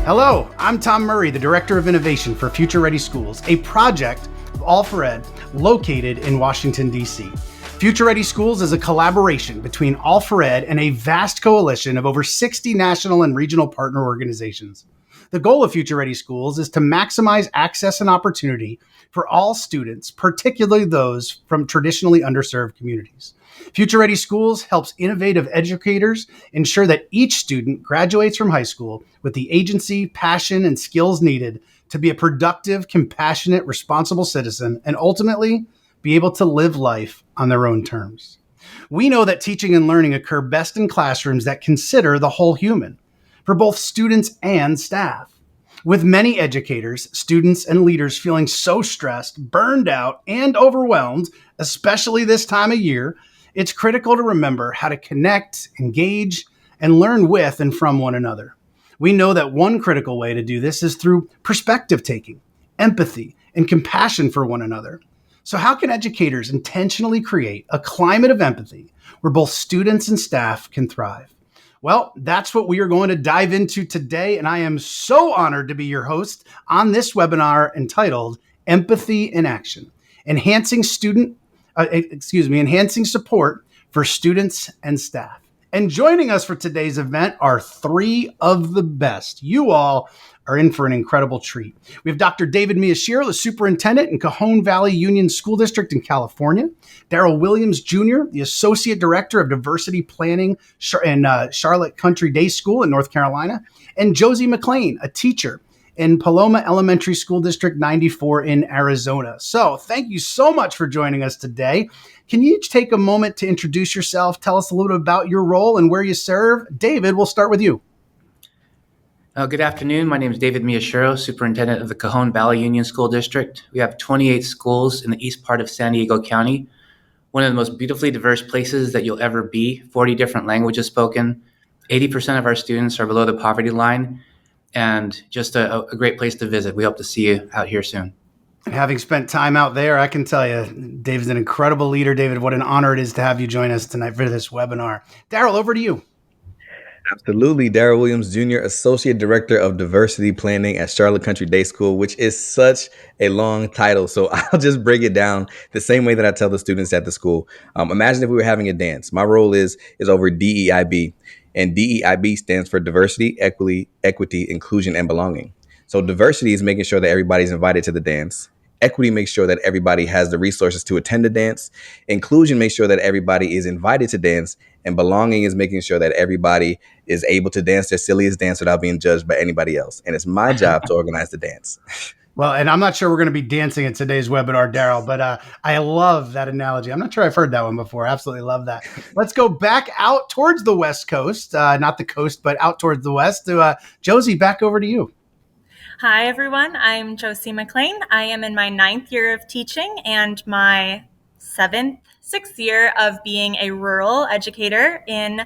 Hello, I'm Tom Murray, the Director of Innovation for Future Ready Schools, a project of All for Ed located in Washington, D.C. Future Ready Schools is a collaboration between All for Ed and a vast coalition of over 60 national and regional partner organizations. The goal of Future Ready Schools is to maximize access and opportunity for all students, particularly those from traditionally underserved communities. Future Ready Schools helps innovative educators ensure that each student graduates from high school with the agency, passion, and skills needed to be a productive, compassionate, responsible citizen and ultimately be able to live life on their own terms. We know that teaching and learning occur best in classrooms that consider the whole human for both students and staff. With many educators, students, and leaders feeling so stressed, burned out, and overwhelmed, especially this time of year, it's critical to remember how to connect, engage, and learn with and from one another. We know that one critical way to do this is through perspective taking, empathy, and compassion for one another. So how can educators intentionally create a climate of empathy where both students and staff can thrive? Well, that's what we are going to dive into today, and I am so honored to be your host on this webinar entitled Empathy in Action, enhancing support for students and staff. And joining us for today's event are three of the best. You all are in for an incredible treat. We have Dr. David Miyashiro, the superintendent in Cajon Valley Union School District in California. Darrell Williams Jr., the associate director of diversity planning in Charlotte Country Day School in North Carolina. And Josie McLean, a teacher in Paloma Elementary School District 94 in Arizona. So thank you so much for joining us today. Can you each take a moment to introduce yourself, tell us a little bit about your role and where you serve? David, we'll start with you. Good afternoon. My name is David Miyashiro, superintendent of the Cajon Valley Union School District. We have 28 schools in the east part of San Diego County, one of the most beautifully diverse places that you'll ever be, 40 different languages spoken. 80% of our students are below the poverty line, and just a great place to visit. We hope to see you out here soon. Having spent time out there, I can tell you, David's an incredible leader. David, what an honor it is to have you join us tonight for this webinar. Darrell, over to you. Absolutely. Darrell Williams Jr., Associate Director of Diversity Planning at Charlotte Country Day School, which is such a long title. So I'll just break it down the same way that I tell the students at the school. Imagine if we were having a dance. My role is over DEIB, and DEIB stands for Diversity, Equity, Inclusion, and Belonging. So diversity is making sure that everybody's invited to the dance. Equity makes sure that everybody has the resources to attend the dance. Inclusion makes sure that everybody is invited to dance. And belonging is making sure that everybody is able to dance their silliest dance without being judged by anybody else. And it's my job to organize the dance. Well, and I'm not sure we're going to be dancing at today's webinar, Darrell, but I love that analogy. I'm not sure I've heard that one before. Absolutely love that. Let's go back out towards the West Coast, not the coast, but out towards the West. To Josie, back over to you. Hi, everyone. I'm Josie McLean. I am in my 9th year of teaching and my 6th year of being a rural educator in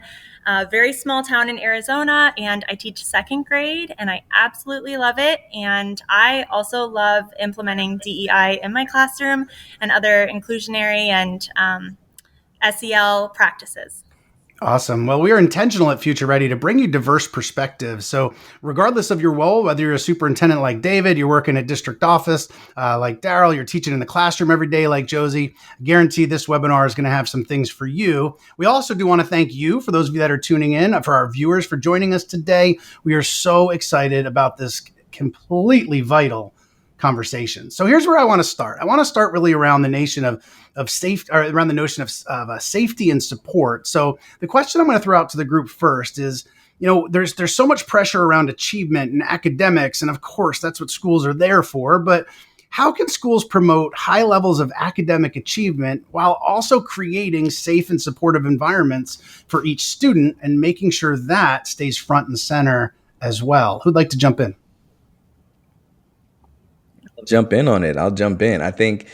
a very small town in Arizona, and I teach 2nd grade, and I absolutely love it. And I also love implementing DEI in my classroom and other inclusionary and SEL practices. Awesome. Well, we are intentional at Future Ready to bring you diverse perspectives. So regardless of your role, whether you're a superintendent like David, you're working at district office like Darrell, you're teaching in the classroom every day like Josie, I guarantee this webinar is going to have some things for you. We also do want to thank you, for those of you that are tuning in, for our viewers for joining us today. We are so excited about this completely vital conversation. So here's where I want to start. I want to start really around the nation of safety, or around the notion of safety and support. So the question I'm going to throw out to the group first is, there's so much pressure around achievement and academics, and of course that's what schools are there for. But how can schools promote high levels of academic achievement while also creating safe and supportive environments for each student and making sure that stays front and center as well? Who'd like to jump in? I'll jump in. I think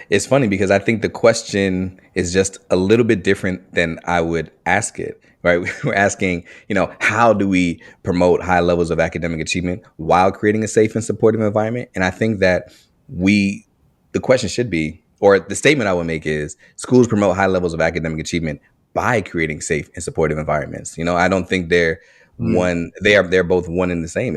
it's funny because I think the question is just a little bit different than I would ask it, right? We're asking, how do we promote high levels of academic achievement while creating a safe and supportive environment? And I think that the question should be, or the statement I would make is, schools promote high levels of academic achievement by creating safe and supportive environments. I don't think they're both one and the same.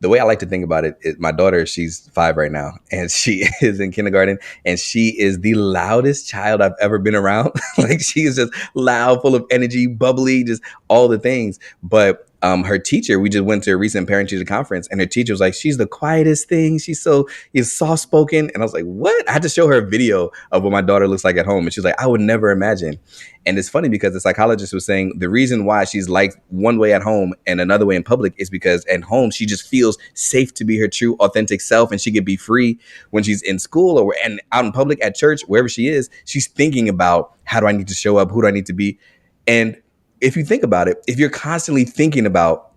the way I like to think about it is my daughter, she's 5 right now, and she is in kindergarten, and she is the loudest child I've ever been around. Like, she is just loud, full of energy, bubbly, just all the things. But her teacher, we just went to a recent parent teacher conference, and her teacher was like, she's the quietest thing. She's soft spoken. And I was like, what? I had to show her a video of what my daughter looks like at home. And she's like, I would never imagine. And it's funny because the psychologist was saying the reason why she's like one way at home and another way in public is because at home she just feels safe to be her true, authentic self, and she could be free. When she's in school and out in public, at church, wherever she is, she's thinking about, how do I need to show up? Who do I need to be? And if you think about it, if you're constantly thinking about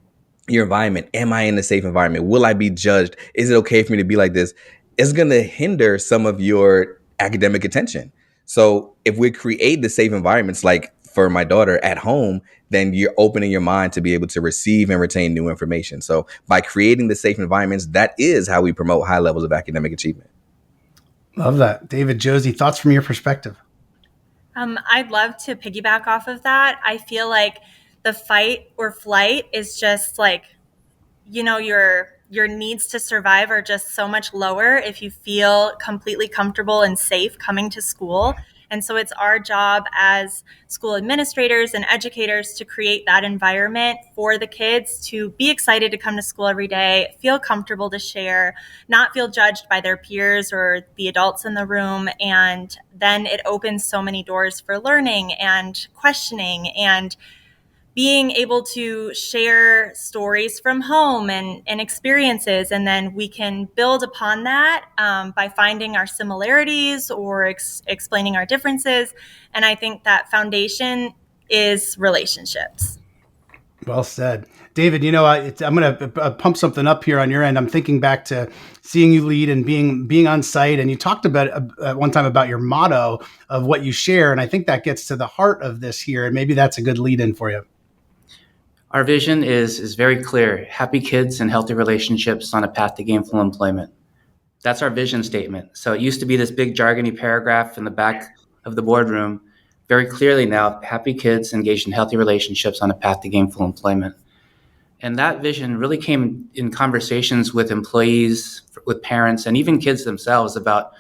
your environment, am I in a safe environment? Will I be judged? Is it okay for me to be like this? It's going to hinder some of your academic attention. So if we create the safe environments, like for my daughter at home, then you're opening your mind to be able to receive and retain new information. So by creating the safe environments, that is how we promote high levels of academic achievement. Love that. David, Josie, thoughts from your perspective? I'd love to piggyback off of that. I feel like the fight or flight is just like, your needs to survive are just so much lower if you feel completely comfortable and safe coming to school. And so it's our job as school administrators and educators to create that environment for the kids to be excited to come to school every day, feel comfortable to share, not feel judged by their peers or the adults in the room. And then it opens so many doors for learning and questioning and being able to share stories from home and experiences. And then we can build upon that by finding our similarities or explaining our differences. And I think that foundation is relationships. Well said. David, I'm going to pump something up here on your end. I'm thinking back to seeing you lead and being on site. And you talked about one time about your motto of what you share. And I think that gets to the heart of this here. And maybe that's a good lead in for you. Our vision is very clear: happy kids and healthy relationships on a path to gainful employment. That's our vision statement. So it used to be this big jargony paragraph in the back of the boardroom. Very clearly now, happy kids engaged in healthy relationships on a path to gainful employment. And that vision really came in conversations with employees, with parents, and even kids themselves about,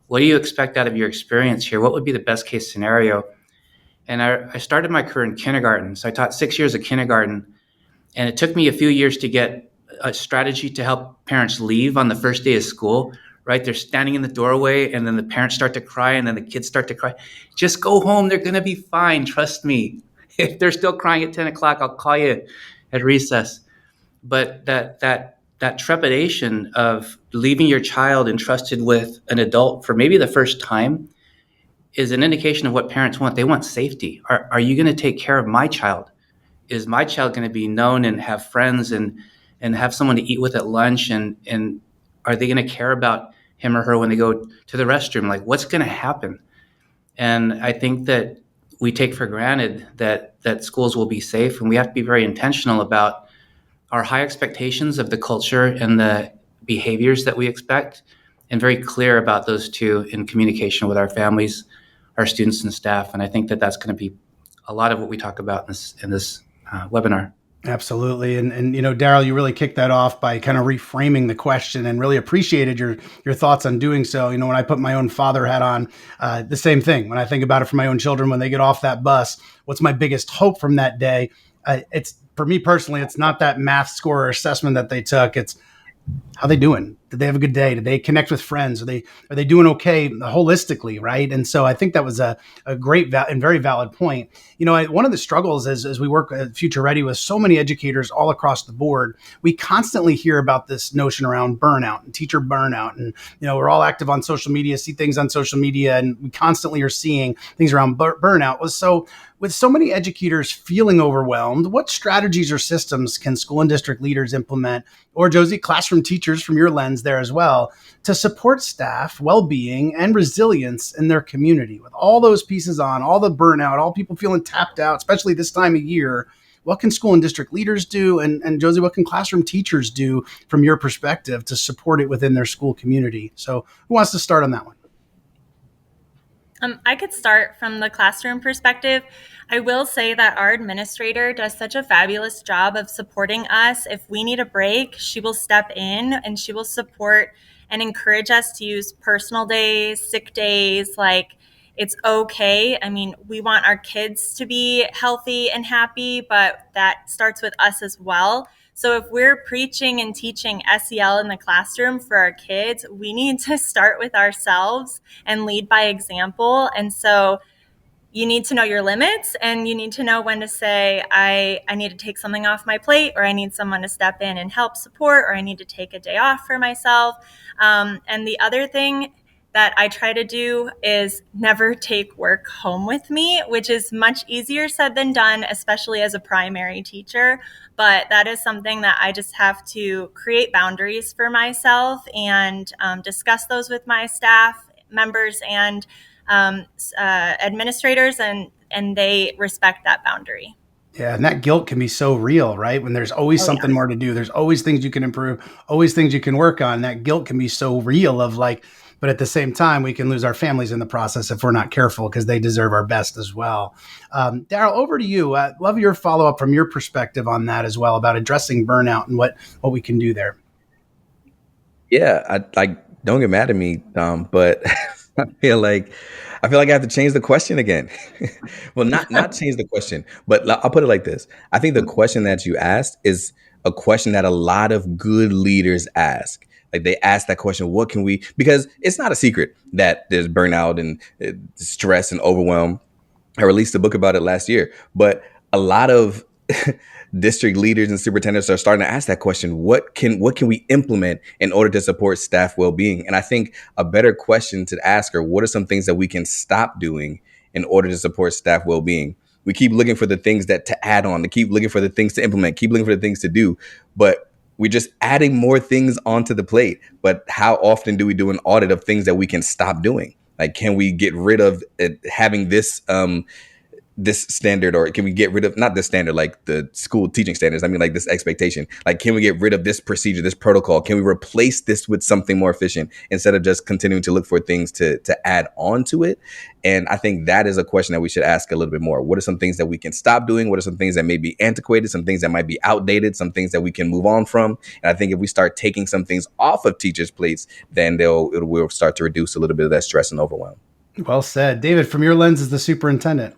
what do you expect out of your experience here? What would be the best case scenario? And I started my career in kindergarten. So I taught 6 years of kindergarten. And it took me a few years to get a strategy to help parents leave on the first day of school, right? They're standing in the doorway, and then the parents start to cry, and then the kids start to cry. Just go home. They're going to be fine. Trust me. If they're still crying at 10 o'clock, I'll call you at recess. But that trepidation of leaving your child entrusted with an adult for maybe the first time is an indication of what parents want. They want safety. Are you going to take care of my child? Is my child going to be known and have friends and have someone to eat with at lunch? And are they going to care about him or her when they go to the restroom? Like, what's going to happen? And I think that we take for granted that schools will be safe, and we have to be very intentional about our high expectations of the culture and the behaviors that we expect, and very clear about those two in communication with our families, our students and staff. And I think that that's going to be a lot of what we talk about in this webinar. Absolutely. And Daryl, you really kicked that off by kind of reframing the question, and really appreciated your thoughts on doing so. When I put my own father hat on, the same thing. When I think about it for my own children, when they get off that bus, what's my biggest hope from that day? It's, for me personally, it's not that math score or assessment that they took. It's, how they doing? Did they have a good day? Did they connect with friends? Are they doing okay holistically, right? And so I think that was a great and very valid point. One of the struggles as we work at Future Ready with so many educators all across the board, we constantly hear about this notion around burnout and teacher burnout. And, we're all active on social media, see things on social media, and we constantly are seeing things around burnout. So with so many educators feeling overwhelmed, what strategies or systems can school and district leaders implement, or Josie, classroom teachers from your lens there as well, to support staff well-being and resilience in their community? With all those pieces on, all the burnout, all people feeling tapped out, especially this time of year, what can school and district leaders do? And Josie, what can classroom teachers do from your perspective to support it within their school community? So who wants to start on that one? I could start from the classroom perspective. I will say that our administrator does such a fabulous job of supporting us. If we need a break, she will step in and she will support and encourage us to use personal days, sick days. Like, it's okay. I mean, we want our kids to be healthy and happy, but that starts with us as well. So if we're preaching and teaching SEL in the classroom for our kids, we need to start with ourselves and lead by example. And so you need to know your limits, and you need to know when to say, I need to take something off my plate, or I need someone to step in and help support, or I need to take a day off for myself. And the other thing that I try to do is never take work home with me, which is much easier said than done, especially as a primary teacher. But that is something that I just have to create boundaries for myself and discuss those with my staff members and administrators, and they respect that boundary. Yeah, and that guilt can be so real, right? When there's always Oh, something yeah. more to do, there's always things you can improve, always things you can work on. That guilt can be so real of like, but at the same time, we can lose our families in the process if we're not careful because they deserve our best as well. Daryl, over to you. Love your follow up from your perspective on that as well about addressing burnout and what we can do there. Yeah, I like don't get mad at me, but I feel like I feel like I have to change the question again. Well, not change the question, but I'll put it like this. I think the question that you asked is a question that a lot of good leaders ask. Like they ask that question, what can we, because it's not a secret that there's burnout and stress and overwhelm. I released a book about it last year, but a lot of district leaders and superintendents are starting to ask that question: what can we implement in order to support staff well-being? And I think a better question to ask are, what are some things that we can stop doing in order to support staff well-being? We keep looking for the things that to add on, to keep looking for the things to implement, keep looking for the things to do, but we're just adding more things onto the plate. But how often do we do an audit of things that we can stop doing? Like, can we get rid of it, having this standard, or can we get rid of not this standard like the school teaching standards? I mean, like this expectation. Like, can we get rid of this procedure, this protocol? Can we replace this with something more efficient instead of just continuing to look for things to add on to it? And I think that is a question that we should ask a little bit more. What are some things that we can stop doing? What are some things that may be antiquated? Some things that might be outdated? Some things that we can move on from? And I think if we start taking some things off of teachers' plates, then we'll start to reduce a little bit of that stress and overwhelm. Well said. David, from your lens as the superintendent.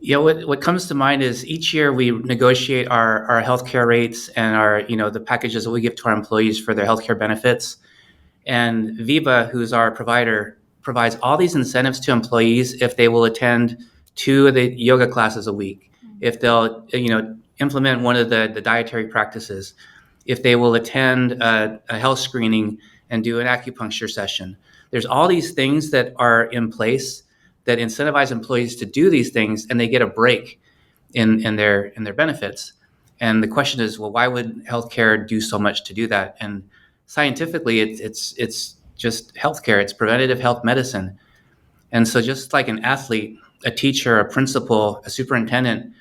Yeah, what comes to mind is each year we negotiate our healthcare rates and the packages that we give to our employees for their healthcare benefits. And Viva, who's our provider, provides all these incentives to employees if they will attend 2 of the yoga classes a week, if they'll implement one of the dietary practices, if they will attend a health screening and do an acupuncture session. There's all these things that are in place that incentivize employees to do these things, and they get a break in their benefits. And the question is, well, why would healthcare do so much to do that? And scientifically, it's just healthcare. It's preventative health medicine. And so, just like an athlete, a teacher, a principal, a superintendent,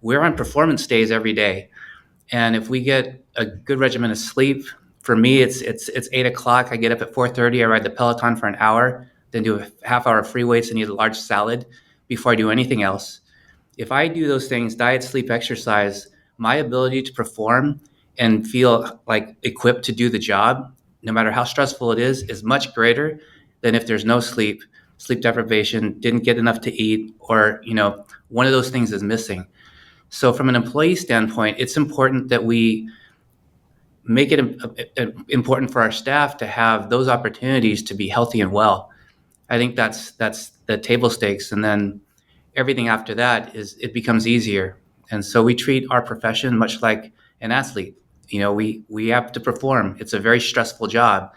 we're on performance days every day. And if we get a good regimen of sleep, for me, it's 8 o'clock. I get up at 4:30. I ride the Peloton for an hour, then do a half hour of free weights and eat a large salad before I do anything else. If I do those things, diet, sleep, exercise, my ability to perform and feel like equipped to do the job, no matter how stressful it is much greater than if there's no sleep, sleep deprivation, didn't get enough to eat, or one of those things is missing. So from an employee standpoint, it's important that we make it important for our staff to have those opportunities to be healthy and well. I think that's the table stakes, and then everything after that it becomes easier. And so we treat our profession much like an athlete. We have to perform. It's a very stressful job,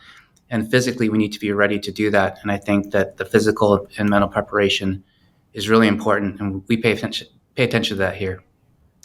and physically we need to be ready to do that. And I think that the physical and mental preparation is really important, and we pay attention to that here.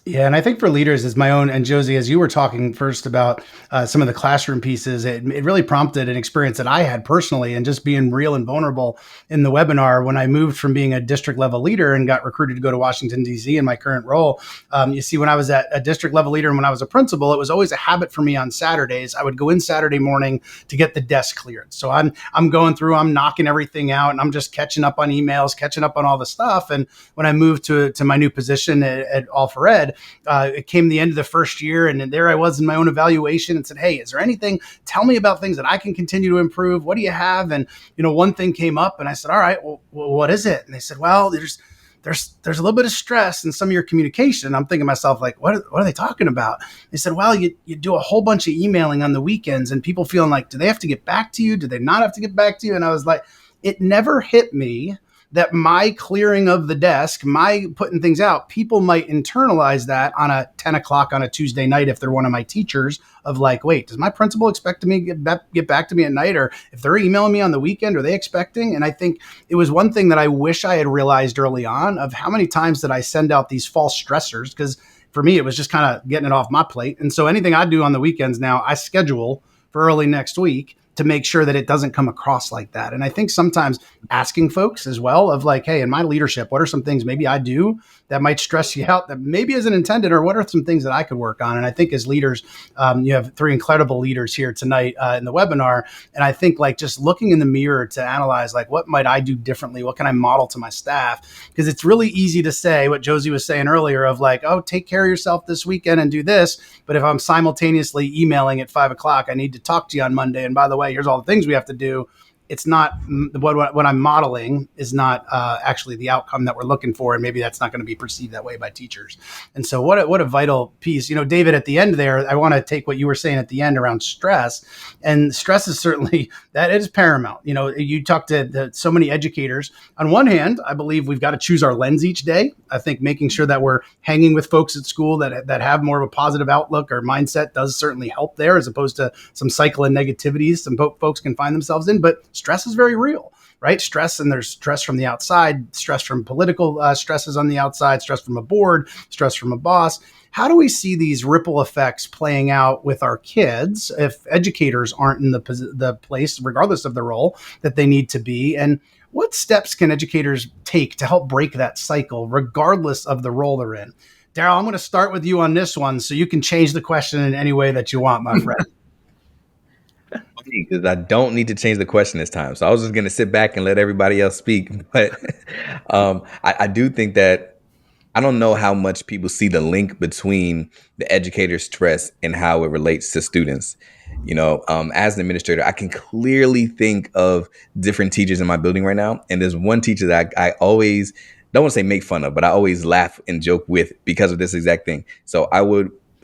Yeah, and I think for leaders, as my own, and Josie, as you were talking first about some of the classroom pieces, it really prompted an experience that I had personally, and just being real and vulnerable in the webinar when I moved from being a district level leader and got recruited to go to Washington, D.C. in my current role. You see, when I was at a district level leader and when I was a principal, it was always a habit for me on Saturdays. I would go in Saturday morning to get the desk cleared. So I'm going through, I'm knocking everything out, and I'm just catching up on emails, catching up on all the stuff. And when I moved to my new position at All for Ed, it came the end of the first year, and there I was in my own evaluation and said, hey, is there anything, tell me about things that I can continue to improve. What do you have? And one thing came up, and I said, all right, well, what is it? And they said, well, there's a little bit of stress in some of your communication. I'm thinking to myself, like, what are they talking about? They said, well, you do a whole bunch of emailing on the weekends, and people feeling like, do they have to get back to you? Do they not have to get back to you? And I was like, it never hit me that my clearing of the desk, my putting things out, people might internalize that on a 10 o'clock on a Tuesday night if they're one of my teachers, of like, wait, does my principal expect me to get back to me at night? Or if they're emailing me on the weekend, are they expecting? And I think it was one thing that I wish I had realized early on, of how many times did I send out these false stressors? Because for me, it was just kind of getting it off my plate. And so anything I do on the weekends now, I schedule for early next week to make sure that it doesn't come across like that. And I think sometimes asking folks as well of like, hey, in my leadership, what are some things maybe I do that might stress you out that maybe isn't intended, or what are some things that I could work on? And I think as leaders, you have three incredible leaders here tonight in the webinar. And I think like just looking in the mirror to analyze, like, what might I do differently? What can I model to my staff? Because it's really easy to say what Josie was saying earlier of like, oh, take care of yourself this weekend and do this. But if I'm simultaneously emailing at 5 o'clock, I need to talk to you on Monday. And by the way, here's all the things we have to do. It's not what I'm modeling is not actually the outcome that we're looking for, and maybe that's not going to be perceived that way by teachers. And so, what a vital piece, David. At the end there, I want to take what you were saying at the end around stress, and stress is certainly that is paramount. You talk to so many educators. On one hand, I believe we've got to choose our lens each day. I think making sure that we're hanging with folks at school that have more of a positive outlook or mindset does certainly help there, as opposed to some cycle of negativities some folks can find themselves in. But stress is very real, right? Stress, and there's stress from the outside, stress from political stresses on the outside, stress from a board, stress from a boss. How do we see these ripple effects playing out with our kids if educators aren't in the place, regardless of the role, that they need to be? And what steps can educators take to help break that cycle, regardless of the role they're in? Daryl, I'm going to start with you on this one, so you can change the question in any way that you want, my friend. Because I don't need to change the question this time. So I was just going to sit back and let everybody else speak. But I do think that I don't know how much people see the link between the educator's stress and how it relates to students. As an administrator, I can clearly think of different teachers in my building right now. And there's one teacher that I always don't want to say make fun of, but I always laugh and joke with because of this exact thing. So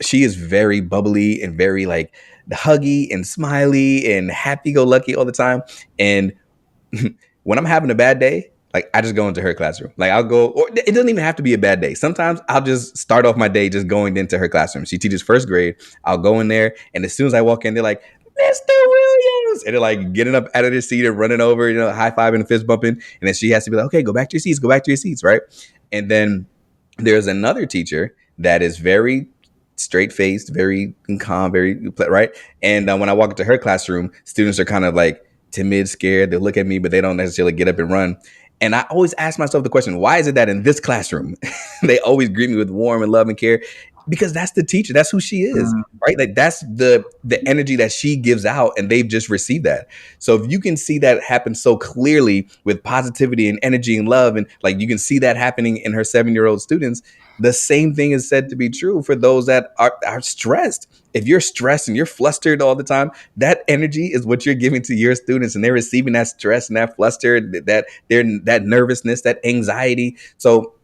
she is very bubbly and very like huggy and smiley and happy-go-lucky all the time. And when I'm having a bad day, like I just go into her classroom. Like I'll go, or it doesn't even have to be a bad day. Sometimes I'll just start off my day just going into her classroom. She teaches first grade. I'll go in there, and as soon as I walk in, they're like, Mr. Williams. And they're like getting up out of their seat and running over, high-fiving and fist bumping. And then she has to be like, okay, go back to your seats, right? And then there's another teacher that is very straight-faced, very calm, very right. And when I walk into her classroom, students are kind of like timid, scared. They look at me, but they don't necessarily get up and run. And I always ask myself the question, why is it that in this classroom, they always greet me with warm and love and care? Because that's the teacher. That's who she is, right? Like that's the energy that she gives out, and they've just received that. So if you can see that happen so clearly with positivity and energy and love, and like you can see that happening in her 7-year-old students, the same thing is said to be true for those that are stressed. If you're stressed and you're flustered all the time, that energy is what you're giving to your students, and they're receiving that stress and that fluster, that nervousness, that anxiety. So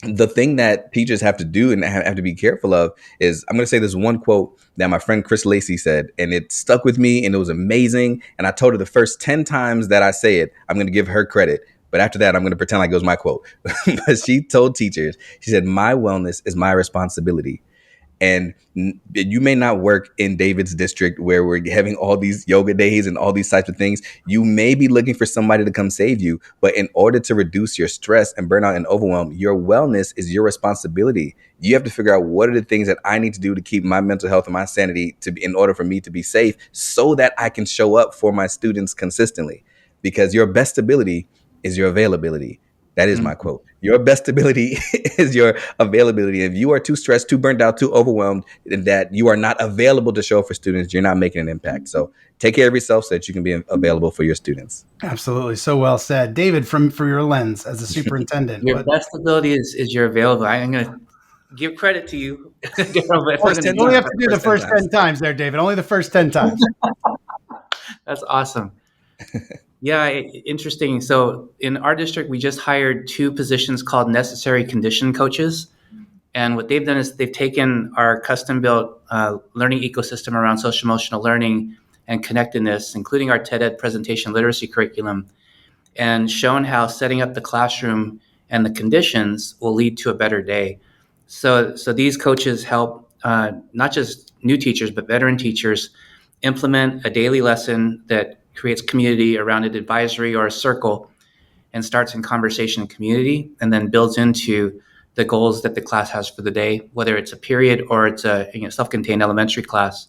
the thing that teachers have to do and have to be careful of is, I'm going to say this one quote that my friend Chris Lacey said, and it stuck with me and it was amazing. And I told her the first 10 times that I say it, I'm going to give her credit. But after that, I'm going to pretend like it was my quote. But she told teachers, she said, my wellness is my responsibility. And you may not work in David's district where we're having all these yoga days and all these types of things. You may be looking for somebody to come save you. But in order to reduce your stress and burnout and overwhelm, your wellness is your responsibility. You have to figure out what are the things that I need to do to keep my mental health and my sanity to be in order for me to be safe so that I can show up for my students consistently. Because your best ability is your availability. That is my quote. Your best ability is your availability. If you are too stressed, too burnt out, too overwhelmed, and that you are not available to show for students, you're not making an impact. So take care of yourself so that you can be available for your students. Absolutely. So well said. David, for your lens as a superintendent. Your best ability is your available. I'm going to give credit to you. You only have to do the first 10 times there, David. Only the first 10 times. That's awesome. Yeah, interesting. So in our district, we just hired 2 positions called necessary condition coaches. And what they've done is they've taken our custom-built learning ecosystem around social emotional learning and connectedness, including our TED Ed presentation literacy curriculum, and shown how setting up the classroom and the conditions will lead to a better day. So these coaches help not just new teachers, but veteran teachers implement a daily lesson that creates community around an advisory or a circle and starts in conversation and community, and then builds into the goals that the class has for the day, whether it's a period or it's a self-contained elementary class.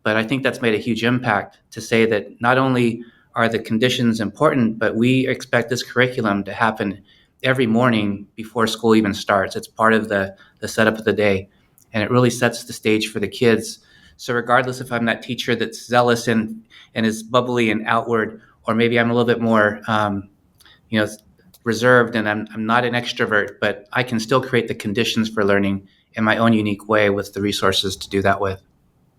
But I think that's made a huge impact to say that not only are the conditions important, but we expect this curriculum to happen every morning before school even starts. It's part of the setup of the day, and it really sets the stage for the kids. So regardless if I'm that teacher that's zealous and is bubbly and outward, or maybe I'm a little bit more reserved and I'm not an extrovert, but I can still create the conditions for learning in my own unique way with the resources to do that with.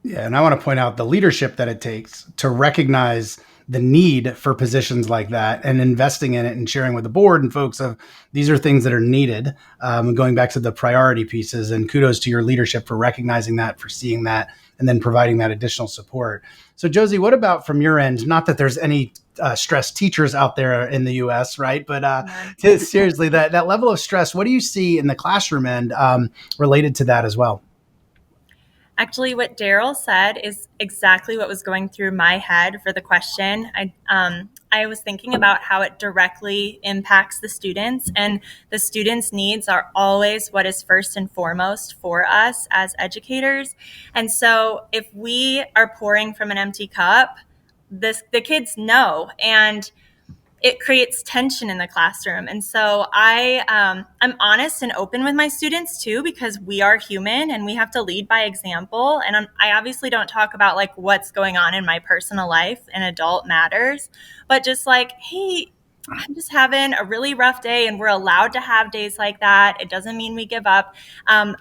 Yeah, and I want to point out the leadership that it takes to recognize the need for positions like that and investing in it and sharing with the board and folks of these are things that are needed. Going back to the priority pieces, and kudos to your leadership for recognizing that, for seeing that, and then providing that additional support. So Josie, what about from your end? Not that there's any stressed teachers out there in the US, right? But seriously, that level of stress, what do you see in the classroom end related to that as well? Actually, what Daryl said is exactly what was going through my head for the question. I was thinking about how it directly impacts the students, and the students' needs are always what is first and foremost for us as educators. And so if we are pouring from an empty cup, the kids know, and it creates tension in the classroom. And so I'm honest and open with my students too, because we are human and we have to lead by example. And I obviously don't talk about like what's going on in my personal life and adult matters, but just like, hey, I'm just having a really rough day, and we're allowed to have days like that. It doesn't mean we give up. I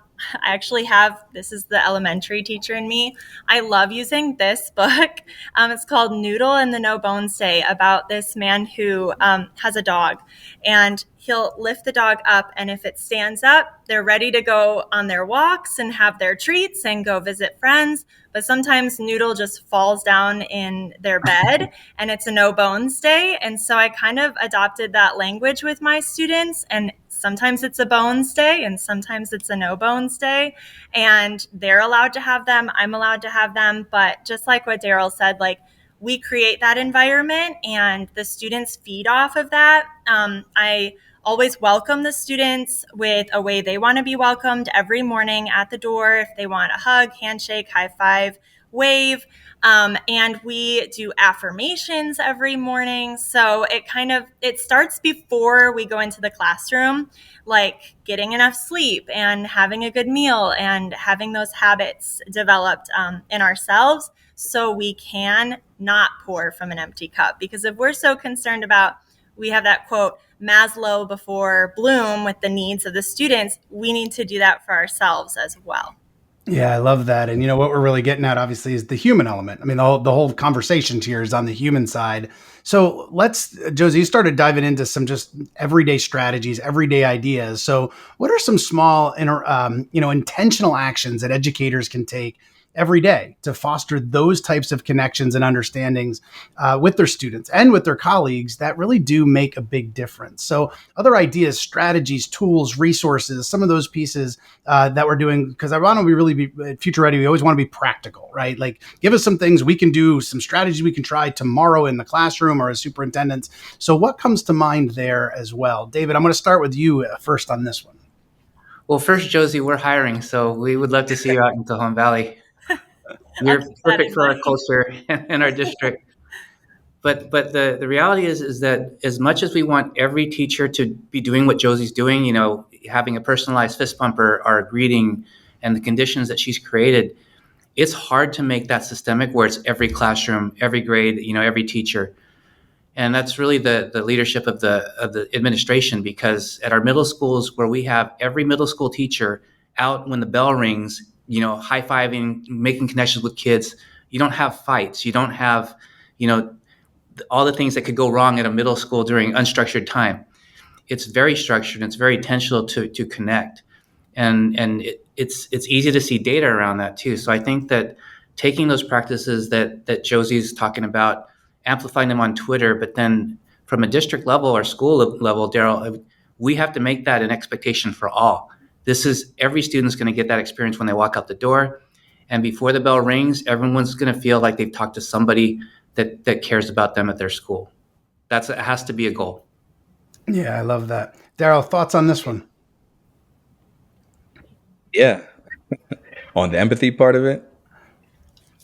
actually this is the elementary teacher in me. I love using this book. It's called Noodle and the No Bones Day, about this man who has a dog, and he'll lift the dog up, and if it stands up, they're ready to go on their walks and have their treats and go visit friends. But sometimes Noodle just falls down in their bed and it's a no bones day. And so I kind of adopted that language with my students, and sometimes it's a bones day and sometimes it's a no bones day, and they're allowed to have them. I'm allowed to have them. But just like what Daryl said, like, we create that environment and the students feed off of that. I always welcome the students with a way they want to be welcomed every morning at the door. If they want a hug, handshake, high five, wave. And we do affirmations every morning. So it starts before we go into the classroom, like getting enough sleep and having a good meal and having those habits developed in ourselves, so we can not pour from an empty cup. Because if we're so concerned about, we have that quote, Maslow before Bloom, with the needs of the students, we need to do that for ourselves as well. Yeah, I love that. And what we're really getting at, obviously, is the human element. I mean, the whole conversation here is on the human side. So Josie, you started diving into some just everyday strategies, everyday ideas. So what are some small, intentional actions that educators can take every day to foster those types of connections and understandings with their students and with their colleagues that really do make a big difference. So other ideas, strategies, tools, resources, some of those pieces that we're doing, because I want to be really be future ready. We always want to be practical, right? Like give us some things we can do, some strategies we can try tomorrow in the classroom or as superintendents. So what comes to mind there as well? David, I'm going to start with you first on this one. Well, first, Josie, we're hiring, so we would love to see you out in Cajon Valley. I'll You're keep that perfect in for our mind. culture and our district. But the reality is that as much as we want every teacher to be doing what Josie's doing, having a personalized fist bump or a greeting and the conditions that she's created, it's hard to make that systemic where it's every classroom, every grade, every teacher. And that's really the leadership of the administration, because at our middle schools where we have every middle school teacher out when the bell rings, high-fiving, making connections with kids, you don't have fights. You don't have, all the things that could go wrong at a middle school during unstructured time. It's very structured and it's very intentional to connect. And it's easy to see data around that too. So I think that taking those practices that Josie's talking about, amplifying them on Twitter, but then from a district level or school level, Daryl, we have to make that an expectation for all. This is every student's going to get that experience when they walk out the door. And before the bell rings, everyone's going to feel like they've talked to somebody that cares about them at their school. It has to be a goal. Yeah, I love that. Daryl, thoughts on this one? Yeah. On the empathy part of it.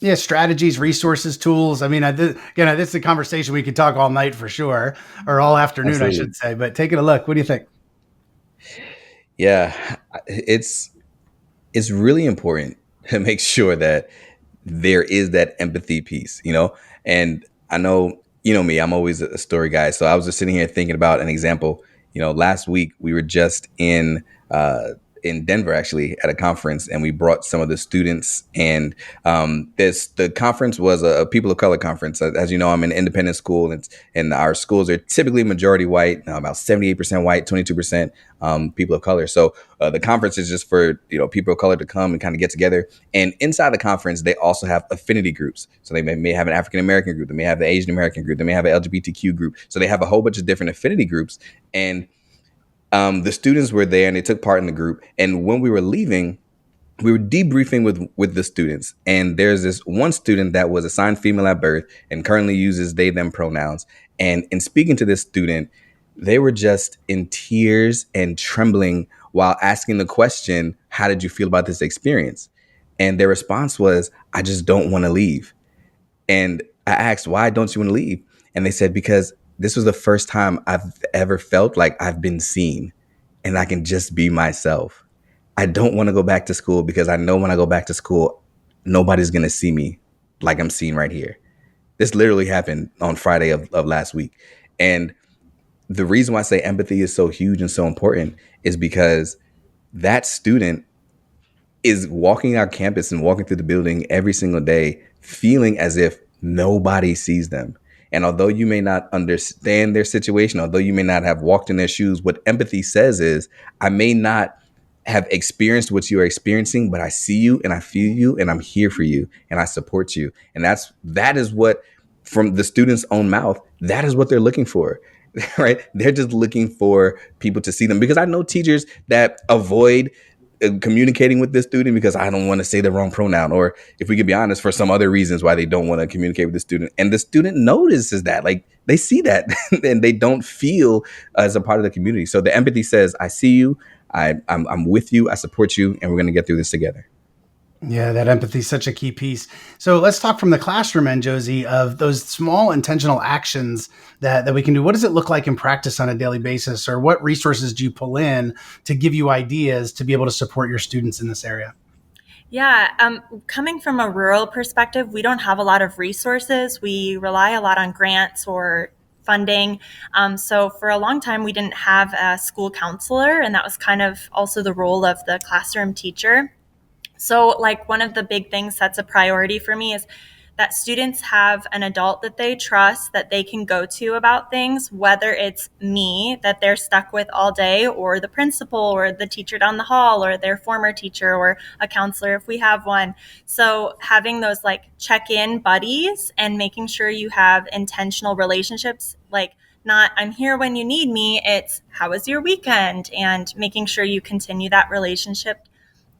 Yeah, strategies, resources, tools. I mean, again, this is a conversation we could talk all night for sure, or all afternoon, I Absolutely. should say. But taking a look, what do you think? Yeah. It's really important to make sure that there is that empathy piece, and I know, me, I'm always a story guy. So I was just sitting here thinking about an example. Last week we were just in Denver, actually, at a conference, and we brought some of the students. And the conference was a people of color conference. As you know, I'm in an independent school, and our schools are typically majority white, about 78% white, 22% people of color. So the conference is just for people of color to come and kind of get together. And inside the conference, they also have affinity groups. So they may have an African American group, they may have the Asian American group, they may have an LGBTQ group. So they have a whole bunch of different affinity groups. And the students were there and they took part in the group. And when we were leaving, we were debriefing with the students. And there's this one student that was assigned female at birth and currently uses they them pronouns. And in speaking to this student, they were just in tears and trembling while asking the question, how did you feel about this experience? And their response was, I just don't want to leave. And I asked, why don't you want to leave? And they said, because this was the first time I've ever felt like I've been seen and I can just be myself. I don't want to go back to school because I know when I go back to school, nobody's going to see me like I'm seen right here. This literally happened on Friday of last week. And the reason why I say empathy is so huge and so important is because that student is walking our campus and walking through the building every single day, feeling as if nobody sees them. And although you may not understand their situation, although you may not have walked in their shoes, what empathy says is, I may not have experienced what you are experiencing, but I see you and I feel you and I'm here for you and I support you. And that is what, from the student's own mouth, that is what they're looking for. Right? They're just looking for people to see them, because I know teachers that avoid communicating with this student because I don't want to say the wrong pronoun, or if we could be honest, for some other reasons why they don't want to communicate with the student. And the student notices that, like, they see that and they don't feel as a part of the community. So the empathy says, I see you, I'm with you, I support you, and we're going to get through this together. Yeah, that empathy is such a key piece. So let's talk from the classroom end, Josie, of those small intentional actions that we can do. What does it look like in practice on a daily basis, or what resources do you pull in to give you ideas to be able to support your students in this area? Yeah, coming from a rural perspective, we don't have a lot of resources. We rely a lot on grants or funding. So for a long time, we didn't have a school counselor, and that was kind of also the role of the classroom teacher. So, like, one of the big things that's a priority for me is that students have an adult that they trust, that they can go to about things, whether it's me that they're stuck with all day, or the principal, or the teacher down the hall, or their former teacher, or a counselor if we have one. So having those like check-in buddies and making sure you have intentional relationships, like not I'm here when you need me, it's how was your weekend, and making sure you continue that relationship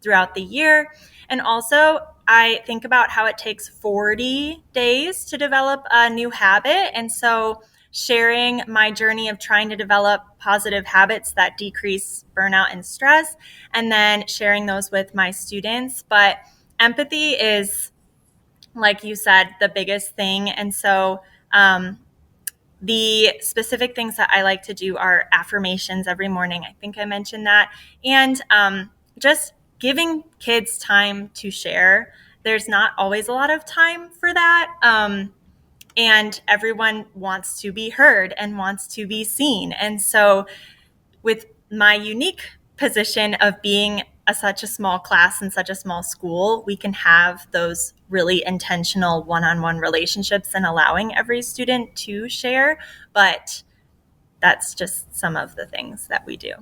throughout the year. And also, I think about how it takes 40 days to develop a new habit. And so, sharing my journey of trying to develop positive habits that decrease burnout and stress, and then sharing those with my students. But empathy is, like you said, the biggest thing. And so, the specific things that I like to do are affirmations every morning. I think I mentioned that. And just giving kids time to share. There's not always a lot of time for that. And everyone wants to be heard and wants to be seen. And so, with my unique position of being such a small class in such a small school, we can have those really intentional one-on-one relationships and allowing every student to share. But that's just some of the things that we do.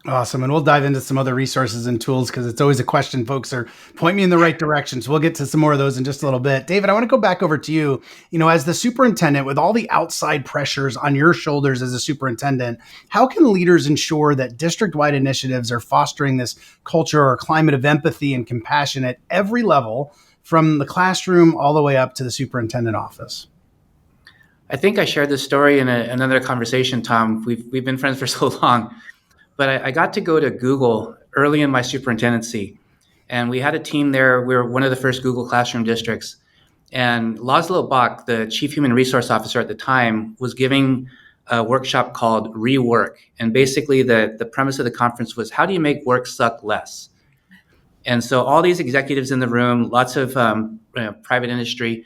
Awesome. And we'll dive into some other resources and tools because it's always a question folks are point me in the right direction. So we'll get to some more of those in just a little bit. David, I want to go back over to you. As the superintendent, with all the outside pressures on your shoulders as a superintendent, how can leaders ensure that district-wide initiatives are fostering this culture or climate of empathy and compassion at every level, from the classroom all the way up to the superintendent office? I think I shared this story in another conversation, Tom. We've been friends for so long. But I got to go to Google early in my superintendency, and we had a team there. We were one of the first Google Classroom districts. And Laszlo Bach, the chief human resource officer at the time, was giving a workshop called Rework. And basically the premise of the conference was, how do you make work suck less? And so all these executives in the room, lots of private industry,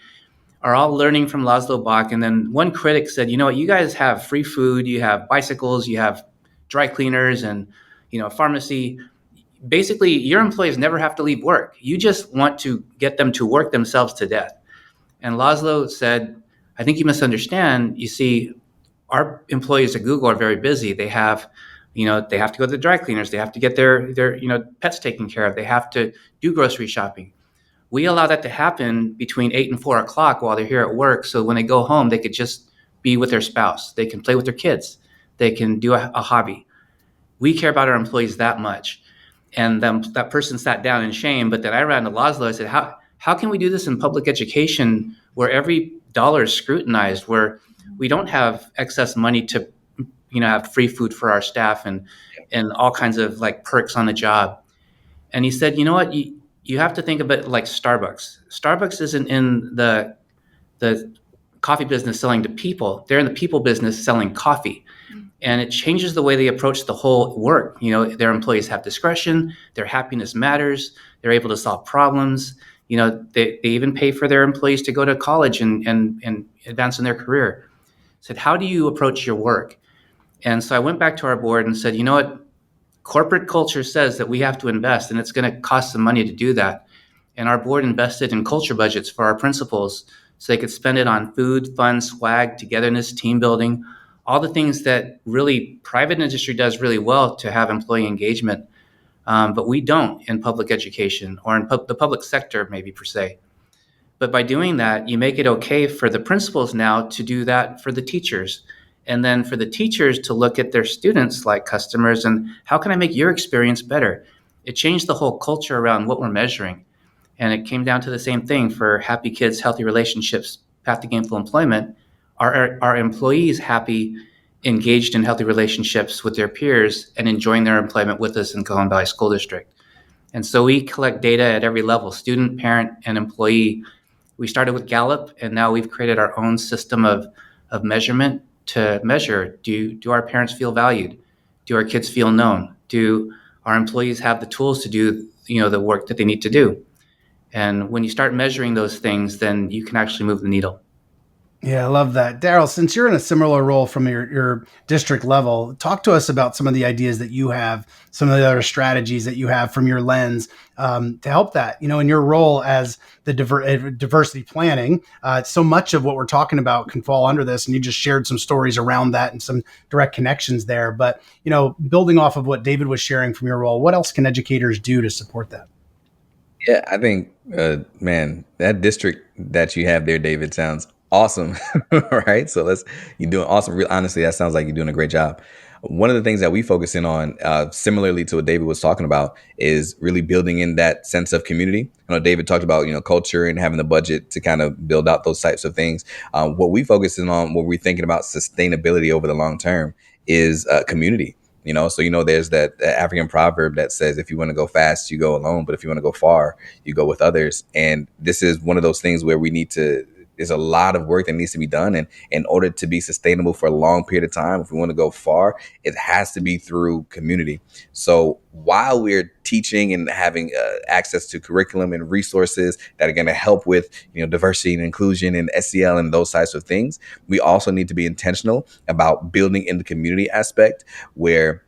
are all learning from Laszlo Bach. And then one critic said, you know what, you guys have free food, you have bicycles, you have dry cleaners, and pharmacy. Basically, your employees never have to leave work. You just want to get them to work themselves to death. And Laszlo said, I think you misunderstand. You see, our employees at Google are very busy. They have, they have to go to the dry cleaners. They have to get their pets taken care of. They have to do grocery shopping. We allow that to happen between 8 and 4 o'clock while they're here at work. So when they go home, they could just be with their spouse. They can play with their kids. They can do a hobby. We care about our employees that much. And that person sat down in shame, but then I ran to Laszlo. I said, how can we do this in public education where every dollar is scrutinized, where we don't have excess money to have free food for our staff and all kinds of like perks on the job? And he said, you know what, you have to think of it like Starbucks. Starbucks isn't in the coffee business selling to people. They're in the people business selling coffee. And it changes the way they approach the whole work. Their employees have discretion, their happiness matters, they're able to solve problems. They even pay for their employees to go to college and advance in their career. I said, how do you approach your work? And so I went back to our board and said, you know what? Corporate culture says that we have to invest, and it's going to cost some money to do that. And our board invested in culture budgets for our principals so they could spend it on food, fun, swag, togetherness, team building, all the things that really private industry does really well to have employee engagement. But we don't in public education or in the public sector, maybe per se. But by doing that, you make it okay for the principals now to do that for the teachers. And then for the teachers to look at their students like customers and how can I make your experience better? It changed the whole culture around what we're measuring. And it came down to the same thing for happy kids, healthy relationships, path to gainful employment. Are employees happy, engaged in healthy relationships with their peers and enjoying their employment with us in Cajon Valley School District? And so we collect data at every level, student, parent, and employee. We started with Gallup, and now we've created our own system of measurement to measure, do our parents feel valued? Do our kids feel known? Do our employees have the tools to do the work that they need to do? And when you start measuring those things, then you can actually move the needle. Yeah, I love that. Daryl, since you're in a similar role from your district level, talk to us about some of the ideas that you have, some of the other strategies that you have from your lens to help that. In your role as the diversity planning, so much of what we're talking about can fall under this, and you just shared some stories around that and some direct connections there. But, building off of what David was sharing from your role, what else can educators do to support that? Yeah, I think, man, that district that you have there, David, sounds awesome. Right? So you're doing awesome. Real honestly, that sounds like you're doing a great job. One of the things that we focus in on, similarly to what David was talking about, is really building in that sense of community. I know David talked about, culture and having the budget to kind of build out those types of things. What we focus in on, what we're thinking about sustainability over the long term, is community. So there's that African proverb that says, if you want to go fast, you go alone, but if you want to go far, you go with others. And this is one of those things where there's a lot of work that needs to be done. And in order to be sustainable for a long period of time, if we want to go far, it has to be through community. So while we're teaching and having access to curriculum and resources that are going to help with, diversity and inclusion and SEL and those types of things, we also need to be intentional about building in the community aspect where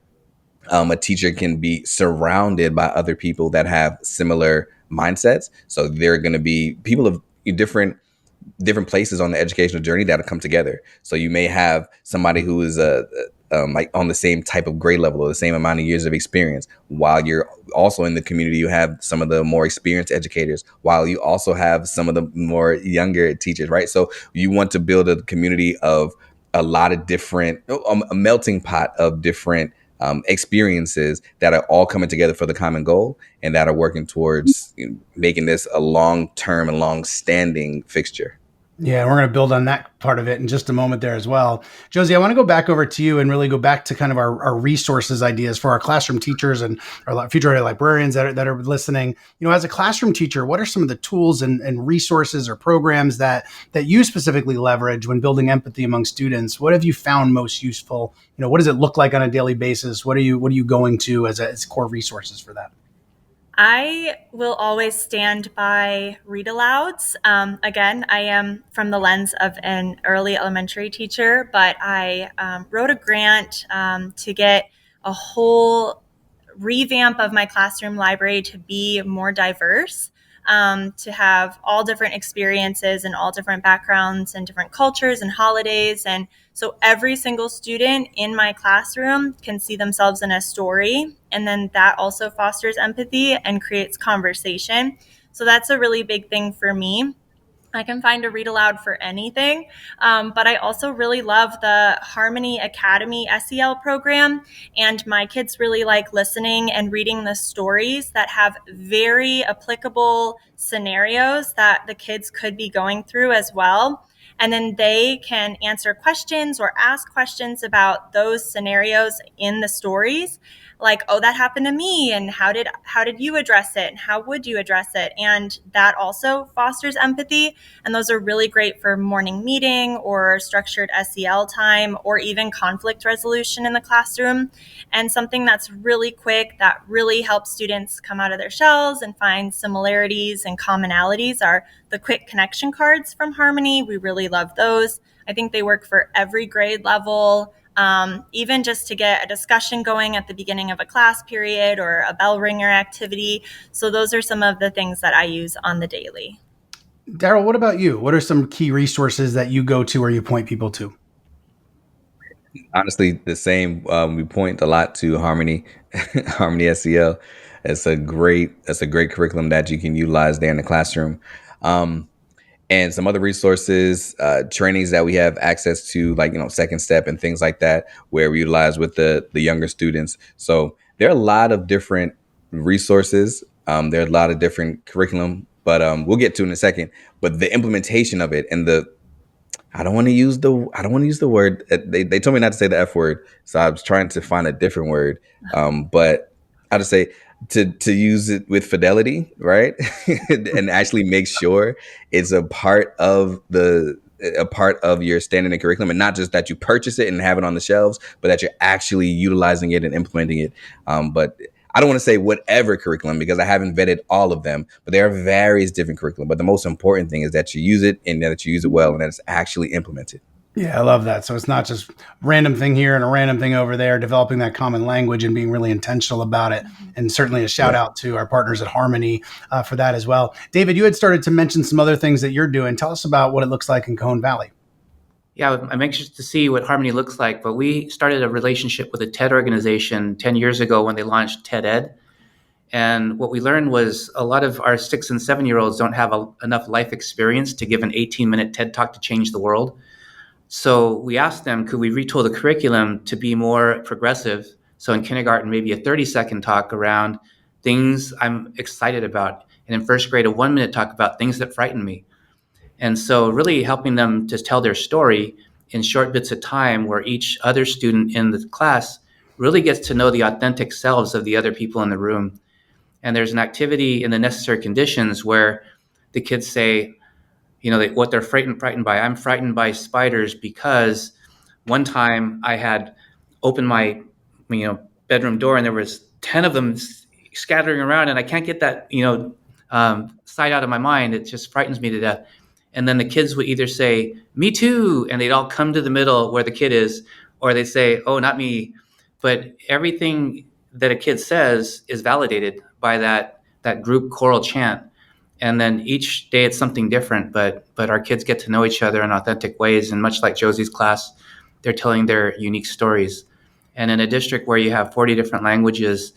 a teacher can be surrounded by other people that have similar mindsets. So there are going to be people of different places on the educational journey that'll come together. So you may have somebody who is like on the same type of grade level or the same amount of years of experience, while you're also in the community, you have some of the more experienced educators, while you also have some of the more younger teachers, right? So you want to build a community of a lot of different, a melting pot of different experiences that are all coming together for the common goal and that are working towards making this a long-term and long-standing fixture. Yeah, and we're going to build on that part of it in just a moment there as well. Josie, I want to go back over to you and really go back to kind of our resources ideas for our classroom teachers and our future librarians that are listening. As a classroom teacher, what are some of the tools and resources or programs that you specifically leverage when building empathy among students? What have you found most useful? What does it look like on a daily basis? What are you going to as core resources for that? I will always stand by read alouds. Again, I am from the lens of an early elementary teacher, but I wrote a grant to get a whole revamp of my classroom library to be more diverse, to have all different experiences and all different backgrounds and different cultures and holidays. And so every single student in my classroom can see themselves in a story. And then that also fosters empathy and creates conversation. So that's a really big thing for me. I can find a read aloud for anything. But I also really love the Harmony Academy SEL program. And my kids really like listening and reading the stories that have very applicable scenarios that the kids could be going through as well. And then they can answer questions or ask questions about those scenarios in the stories. Like, oh, that happened to me, and how did you address it, and how would you address it? And that also fosters empathy. And those are really great for morning meeting or structured SEL time or even conflict resolution in the classroom. And something that's really quick that really helps students come out of their shells and find similarities and commonalities are the quick connection cards from Harmony. We really love those. I think they work for every grade level. Even just to get a discussion going at the beginning of a class period or a bell ringer activity. So those are some of the things that I use on the daily. Daryl, what about you? What are some key resources that you go to or you point people to? Honestly, the same. We point a lot to Harmony, Harmony SEL. That's a great curriculum that you can utilize there in the classroom. And some other resources, trainings that we have access to, like, Second Step and things like that, where we utilize with the younger students. So there are a lot of different resources. There are a lot of different curriculum, but we'll get to in a second. But the implementation of it and I don't want to use the word. They told me not to say the F word, so I was trying to find a different word. But I'll just say to use it with fidelity, right? And actually make sure it's a part of your standard curriculum, and not just that you purchase it and have it on the shelves, but that you're actually utilizing it and implementing it. But I don't want to say whatever curriculum because I haven't vetted all of them, but there are various different curriculum. But the most important thing is that you use it and that you use it well and that it's actually implemented. Yeah, I love that. So it's not just random thing here and a random thing over there, developing that common language and being really intentional about it. And certainly a shout Right. out to our partners at Harmony for that as well. David, you had started to mention some other things that you're doing. Tell us about what it looks like in Cajon Valley. Yeah, I'm anxious to see what Harmony looks like, but we started a relationship with a TED organization 10 years ago when they launched TED Ed. And what we learned was a lot of our 6 and 7-year-olds don't have enough life experience to give an 18-minute TED talk to change the world. So we asked them, could we retool the curriculum to be more progressive? So in kindergarten, maybe a 30-second talk around things I'm excited about. And in first grade, a 1-minute talk about things that frighten me. And so really helping them to tell their story in short bits of time where each other student in the class really gets to know the authentic selves of the other people in the room. And there's an activity in the necessary conditions where the kids say, what they're frightened by. I'm frightened by spiders because one time I had opened my, bedroom door and there was 10 of them scattering around, and I can't get that, sight out of my mind. It just frightens me to death. And then the kids would either say, "Me too," and they'd all come to the middle where the kid is, or they'd say, "Oh, not me." But everything that a kid says is validated by that group choral chant. And then each day it's something different, but our kids get to know each other in authentic ways. And much like Josie's class, they're telling their unique stories. And in a district where you have 40 different languages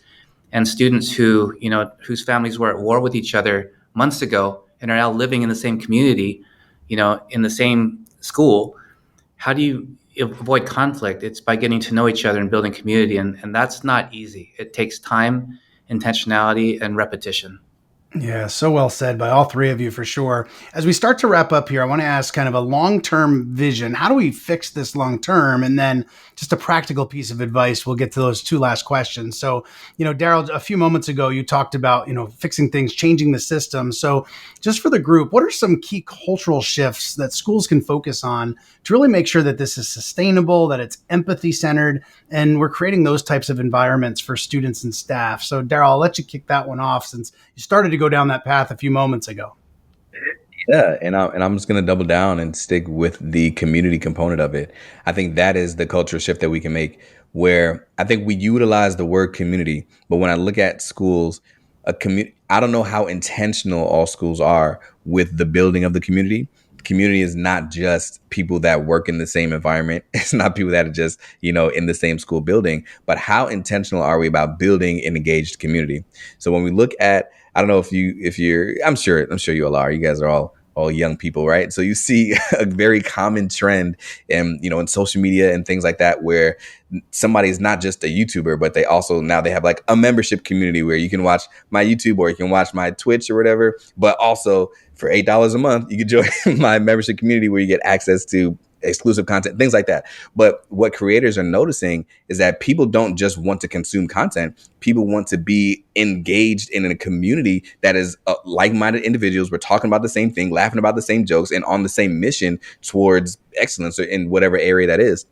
and students whose families were at war with each other months ago and are now living in the same community, in the same school, how do you avoid conflict? It's by getting to know each other and building community. And that's not easy. It takes time, intentionality, and repetition. Yeah, so well said by all three of you for sure. As we start to wrap up here, I want to ask kind of a long term vision. How do we fix this long term? And then just a practical piece of advice. We'll get to those two last questions. So, Daryl, a few moments ago, you talked about, fixing things, changing the system. So, just for the group, what are some key cultural shifts that schools can focus on to really make sure that this is sustainable, that it's empathy centered, and we're creating those types of environments for students and staff? So, Daryl, I'll let you kick that one off since you started to go down that path a few moments ago. Yeah, and I'm just gonna double down and stick with the community component of it. I think that is the culture shift that we can make, where I think we utilize the word community, but when I look at schools, I don't know how intentional all schools are with the building of the community. Community is not just people that work in the same environment. It's not people that are just, in the same school building, but how intentional are we about building an engaged community? So when we look at, I don't know if you're, I'm sure you all are. You guys are all young people, right? So you see a very common trend in social media and things like that, where somebody is not just a YouTuber, but they also now they have like a membership community where you can watch my YouTube or you can watch my Twitch or whatever. But also for $8 a month, you can join my membership community where you get access to exclusive content, things like that. But what creators are noticing is that people don't just want to consume content. People want to be engaged in a community that is like-minded individuals. We're talking about the same thing, laughing about the same jokes, and on the same mission towards excellence in whatever area that is.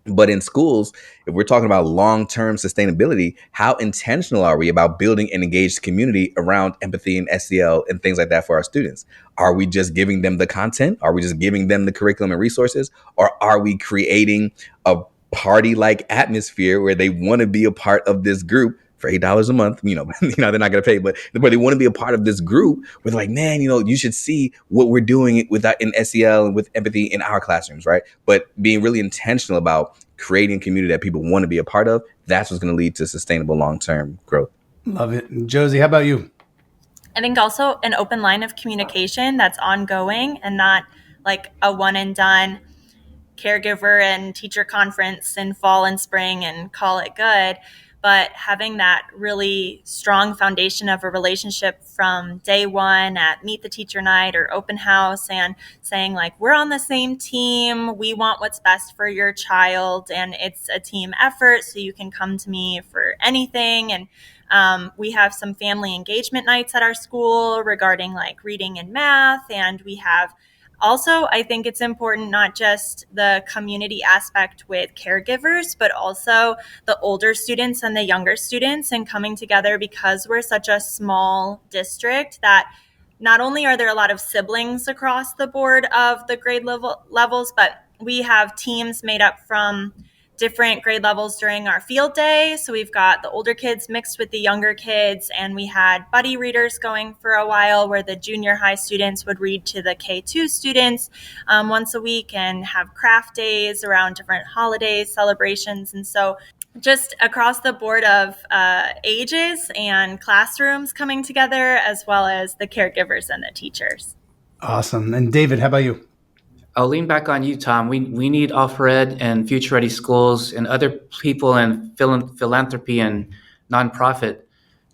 But in schools, if we're talking about long-term sustainability, how intentional are we about building an engaged community around empathy and SEL and things like that for our students? Are we just giving them the content? Are we just giving them the curriculum and resources? Or are we creating a party-like atmosphere where they want to be a part of this group for $8 a month? They're not going to pay, but they want to be a part of this group. We're like, man, you should see what we're doing with that in SEL and with empathy in our classrooms, right? But being really intentional about creating a community that people want to be a part of, that's what's going to lead to sustainable long-term growth. Love it. Josie, how about you? I think also an open line of communication that's ongoing and not like a one and done caregiver and teacher conference in fall and spring and call it good, but having that really strong foundation of a relationship from day one at meet the teacher night or open house, and saying like, we're on the same team, we want what's best for your child, and it's a team effort, so you can come to me for anything. And we have some family engagement nights at our school regarding like reading and math, and we have Also, I think it's important not just the community aspect with caregivers, but also the older students and the younger students, and coming together, because we're such a small district that not only are there a lot of siblings across the board of the levels, but we have teams made up from different grade levels during our field day. So we've got the older kids mixed with the younger kids, and we had buddy readers going for a while where the junior high students would read to the K2 students once a week, and have craft days around different holidays, celebrations. And so just across the board of ages and classrooms coming together, as well as the caregivers and the teachers. Awesome. And David, how about you? I'll lean back on you, Tom. We need Alphared and Future Ready Schools and other people in philanthropy and nonprofit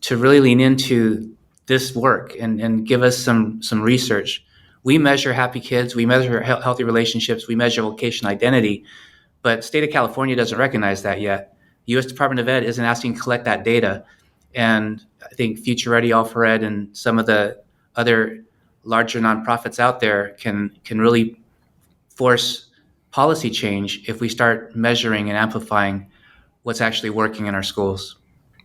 to really lean into this work and give us some research. We measure happy kids, we measure healthy relationships, we measure vocational identity, but state of California doesn't recognize that yet. U.S. Department of Ed isn't asking to collect that data, and I think Future Ready, Alphared, and some of the other larger nonprofits out there can really force policy change if we start measuring and amplifying what's actually working in our schools.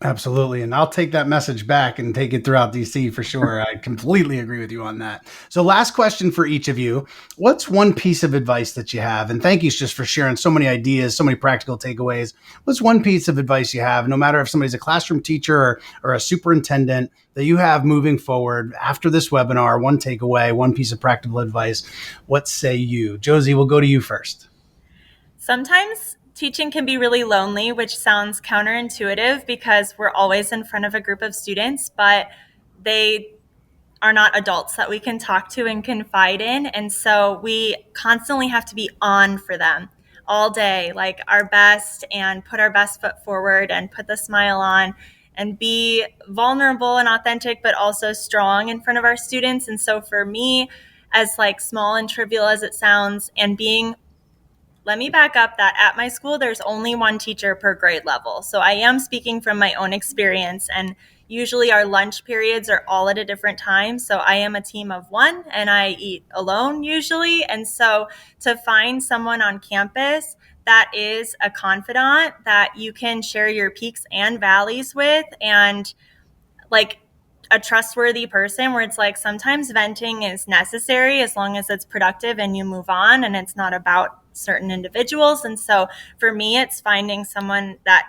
Absolutely. And I'll take that message back and take it throughout DC for sure. I completely agree with you on that. So last question for each of you. What's one piece of advice that you have? And thank you just for sharing so many ideas, so many practical takeaways. What's one piece of advice you have, no matter if somebody's a classroom teacher or a superintendent, that you have moving forward after this webinar? One takeaway, one piece of practical advice. What say you? Josie, we'll go to you first. Sometimes teaching can be really lonely, which sounds counterintuitive because we're always in front of a group of students, but they are not adults that we can talk to and confide in. And so we constantly have to be on for them all day, like our best, and put our best foot forward and put the smile on and be vulnerable and authentic, but also strong in front of our students. And so for me, as like small and trivial as it sounds, and being, let me back up that at my school, there's only one teacher per grade level. So I am speaking from my own experience, and usually our lunch periods are all at a different time. So I am a team of one and I eat alone usually. And so to find someone on campus that is a confidant that you can share your peaks and valleys with, and like a trustworthy person where it's like sometimes venting is necessary as long as it's productive and you move on and it's not about certain individuals. And so for me, it's finding someone that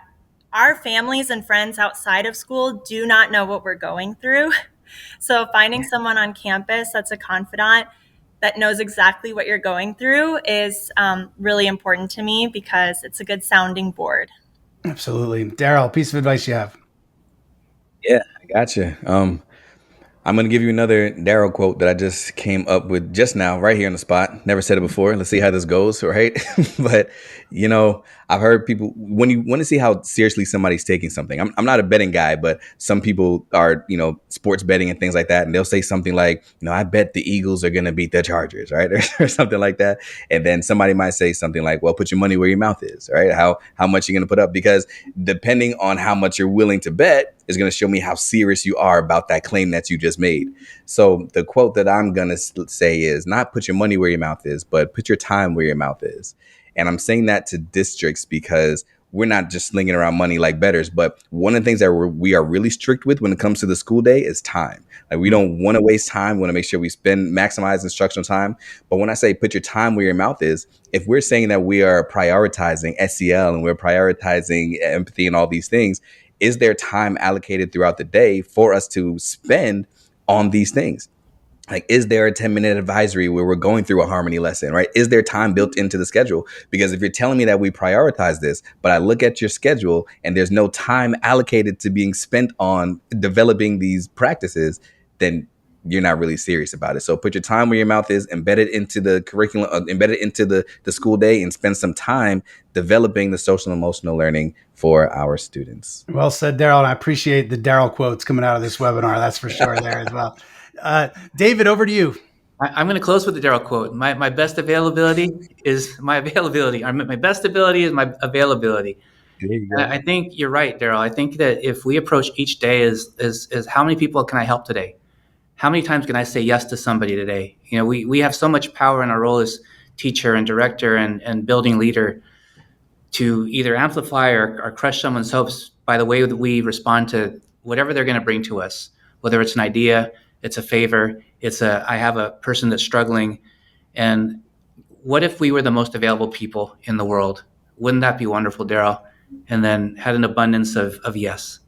our families and friends outside of school do not know what we're going through. So finding someone on campus that's a confidant that knows exactly what you're going through is really important to me, because it's a good sounding board. Absolutely. Daryl, piece of advice you have? Yeah, I gotcha. I'm going to give you another Daryl quote that I just came up with just now, right here on the spot. Never said it before. Let's see how this goes, right? But, I've heard people, when you want to see how seriously somebody's taking something, I'm not a betting guy, but some people are, sports betting and things like that. And they'll say something like, I bet the Eagles are going to beat the Chargers, right? Or something like that. And then somebody might say something like, well, put your money where your mouth is, right? How much you're going to put up, because depending on how much you're willing to bet is going to show me how serious you are about that claim that you just made. So the quote that I'm going to say is not put your money where your mouth is, but put your time where your mouth is. And I'm saying that to districts because we're not just slinging around money like bettors, but one of the things that we are really strict with when it comes to the school day is time. Like, we don't want to waste time. We want to make sure we maximize instructional time. But when I say put your time where your mouth is, if we're saying that we are prioritizing SEL and we're prioritizing empathy and all these things, is there time allocated throughout the day for us to spend on these things? Like, is there a 10-minute advisory where we're going through a harmony lesson, right? Is there time built into the schedule? Because if you're telling me that we prioritize this, but I look at your schedule and there's no time allocated to being spent on developing these practices, then you're not really serious about it. So put your time where your mouth is, embed it into the curriculum, embed it into the school day, and spend some time developing the social and emotional learning for our students. Well said, Daryl. And I appreciate the Daryl quotes coming out of this webinar. That's for sure there as well. David, over to you. I'm going to close with the Daryl quote. My best availability is my availability. My best ability is my availability. There you go. I think you're right, Daryl. I think that if we approach each day as how many people can I help today? How many times can I say yes to somebody today? We have so much power in our role as teacher and director and building leader to either amplify or crush someone's hopes by the way that we respond to whatever they're going to bring to us, whether it's an idea, it's a favor, I have a person that's struggling. And what if we were the most available people in the world? Wouldn't that be wonderful, Daryl? And then had an abundance of yes.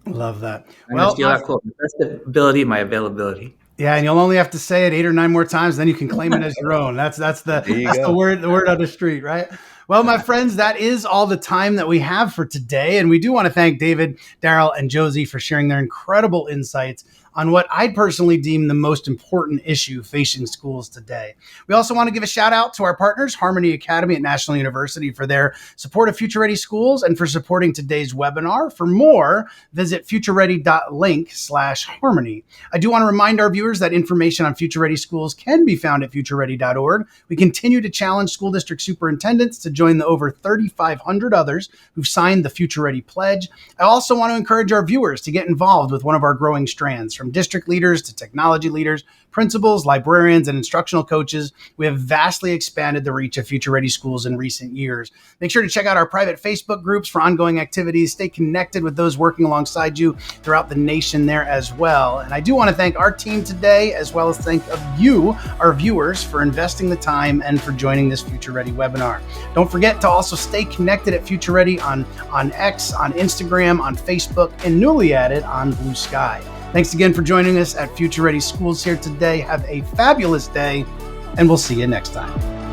Love that. I'm going to steal that quote. My best ability, my availability. Yeah, and you'll only have to say it 8 or 9 more times, then you can claim it as your own. That's the word on the street, right? Well, my friends, that is all the time that we have for today. And we do want to thank David, Daryl, and Josie for sharing their incredible insights on what I personally deem the most important issue facing schools today. We also want to give a shout out to our partners, Harmony Academy at National University, for their support of Future Ready Schools and for supporting today's webinar. For more, visit futureready.link/harmony. I do want to remind our viewers that information on Future Ready Schools can be found at futureready.org. We continue to challenge school district superintendents to join the over 3,500 others who've signed the Future Ready Pledge. I also want to encourage our viewers to get involved with one of our growing strands. From district leaders to technology leaders, principals, librarians, and instructional coaches, we have vastly expanded the reach of Future Ready Schools in recent years. Make sure to check out our private Facebook groups for ongoing activities. Stay connected with those working alongside you throughout the nation there as well. And I do want to thank our team today, as well as thank you, our viewers, for investing the time and for joining this Future Ready webinar. Don't forget to also stay connected at Future Ready on X, on Instagram, on Facebook, and newly added on Blue Sky. Thanks again for joining us at Future Ready Schools here today. Have a fabulous day, and we'll see you next time.